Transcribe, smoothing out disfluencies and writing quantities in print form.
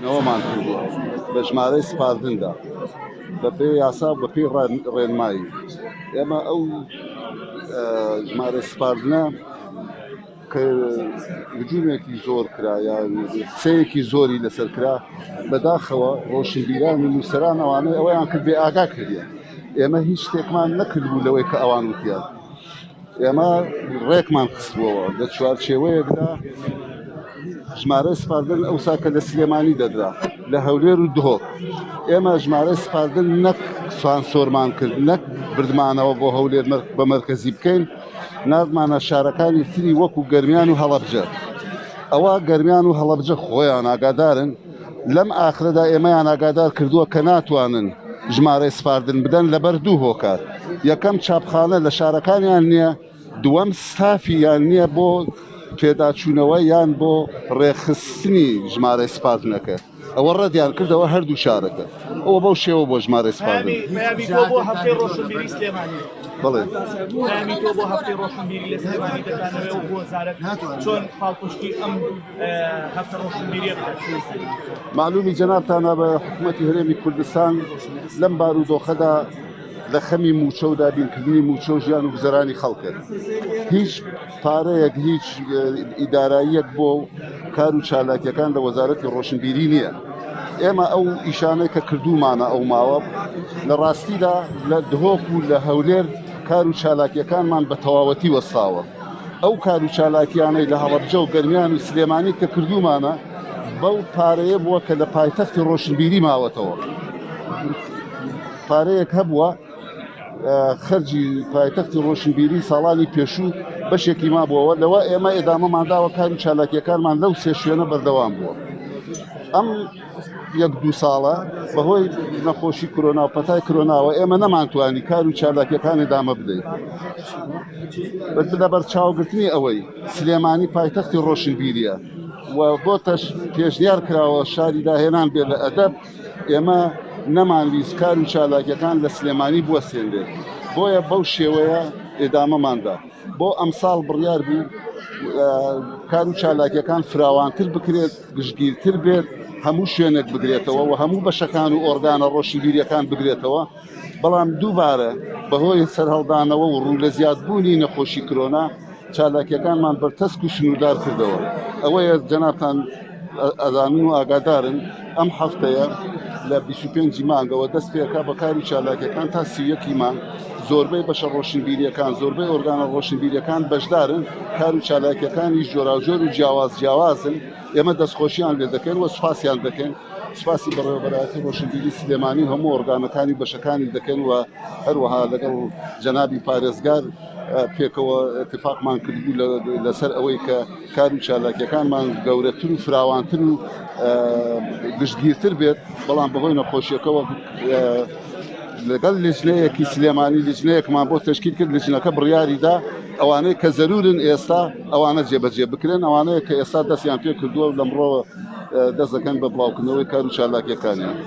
نەوەمان کردووە بە ژمارەی سپاردندا بەپێ یاسا بەپێی ڕێنمایی ئێمە ئەو ژمارە سپاردنە کە هجوومێکی زۆر کرا یان سەیەکی زۆری لەسەر کرا بەداخەوە ڕۆشنبیران و نووسەران ئەوانەی ئەوەیان کرد بێ ئاگا کردیان ئێمە هیچ شتێکمان نەکردبوو لەوەی کە ئەوان وتیان ئێمە ڕێکمان خستبووەوە لە چوارچێوەیەکدا ژمارە سپاردن ئەوسا کە لە سلێمانی دەدرا لە هەولێر و دهۆک ئێمە ژمارە سپاردن نەک سانسۆرمان کرد نەک بردمانەوە بۆ هەولێر بە مەرکەزی بکەین نردمانە شارەکانی تری وەکو گەرمیان و هەڵەبجە ئەوە گەرمیان و هەڵەبجە خۆیان ئاگادارن لەم ئاخرەدا ئێمەیان ئاگادار کردووە کە ناتوانن ژمارەی سپاردن بدەن لەبەر دوو هۆکار یەکەم چاپخانە لە شارەکانیان نییە دووەم ستافیان نییە بۆ پێداچوونەوە یان بۆ ڕێخستنی ژمارەی سپاردنەکە ئەوە ڕەدیان کردەوە هەردوو شارەکە ئەوە بەو شێوە بۆ ژمارەی سپاردن بڵێ بۆ هەفتەی ڕۆشنبیری لە سلێمانی دەکانەوێ و بۆ وەزارەت چۆن پاڵپشتی ئەم هەفتە ڕۆشنبیریە بدات معلومی جەنابتانە بە حکوومەتی هەرێمی کوردستان لەم بارودۆخەدا لە خەمی موچە و دابینکردنی موچە و ژیان و گوزەرانی خەڵکە هیچ پارەیەک هیچ ئیداراییەک بۆ کار و چالاکیەکان لە وەزارەتی ڕۆشنبیری نییە ئێمە ئەو ئیشانەی کە کردومانە ئەو ماوە لە ڕاستیدا لە دهۆک و لە هەولێر کار و چالاکیەکانمان بە تەواوەتی وەستاوە ئەو کار و چالاکیانەی لە هەڵەبجە و گەرمیان و سلێمانی کە کردومانە بەو پارەیە بووە کە لە پایتەختی ڕۆشنبیری ماوەتەوە پارەیەک هەبووە خەرجی پایتەختی ڕۆشنبیری ساڵانی پێشوو بەشێکی ما بووەوە لەوە ئێمە ئێدامەمانداوە کار و چالاکیەکانمان لەو سێ شوێنە بەردەوام بووە ئەم یەک دوو ساڵە بەهۆی نەخۆشی کۆرۆنا و پەتای کۆرۆناوە ئێمە نەمانتوانی کار و چالاکیەکان ئێدامە بدەین لەبەر چاوگرتنی ئەوەی سلێمانی پایتەختی ڕۆشنبیریە و بۆتەش پێشنیار کراوە شاری داهێنان بێ لە ئەدەب ئێمە نەمانویست کار و چالاکیەکان لە سلێمانی بوەستێنرێت بۆیە بەو شێوەیە ئێدامەماندا بۆ ئەمساڵ بڕیار بوو کار و چالاکیەکان فراوانتر بکرێت گشتگیرتر بێت هەموو شوێنێک بگرێتەوە و هەموو بەشەکان و ئۆرگانە ڕۆشنبیریەکان بگرێتەوە بەڵام دووبارە بەهۆی سەرهەڵدانەوە و ڕوو لە زیادبوونی نەخۆشی کۆرۆنا چالاکیەکانمان بەرتەسک و سنوردار کردەوە ئەوەیە جەنابتان ئەزانن و ئاگادارن ئەم هەفتەیە لە 25 مانگەوە دەست پێکا بە کاری چالاکیەکان تا 31 مانگ زۆربەی بەشە ڕۆشنبیریەکان زۆربەی ئۆرگانە ڕۆشنبیریەکان بەشدارن کار و چالاکیەکانی جۆراوجۆر و جیاوازن ئێمە دەستخۆشییان لێ دەکەن و سوپاسیان دەکەن سوپاسی بەڕێوەبەرایەتی ڕۆشنبیری سلێمانی هەموو ئۆرگانەکانی بەشەکانی دەکەن و هەروەها لەگەڵ جەنابی پارێزگار پێکەوە اتفاقمان کردبوو لەسەر ئەوەی کە کار و چالاکیەکانمان گەورەتر و فراوانتر و گشتگیرتر بێت بەڵام بەهۆی نەخۆشیەکەەوە لەگەڵ لیژنەیەکی سلێمانی لیژنەیەکمان بۆ تشکیل کرد لیژنەکە بڕیاریدا ئەوانەی کە زەرورن ئێستا ئەوانە جێبەجێ بکرێن ئەوانەیە کە ئێستا دەستیان پێ کردووە و لەمڕۆ دەست دەکەن بە بڵاوکردنەوەی کار و چالاکیەکانیان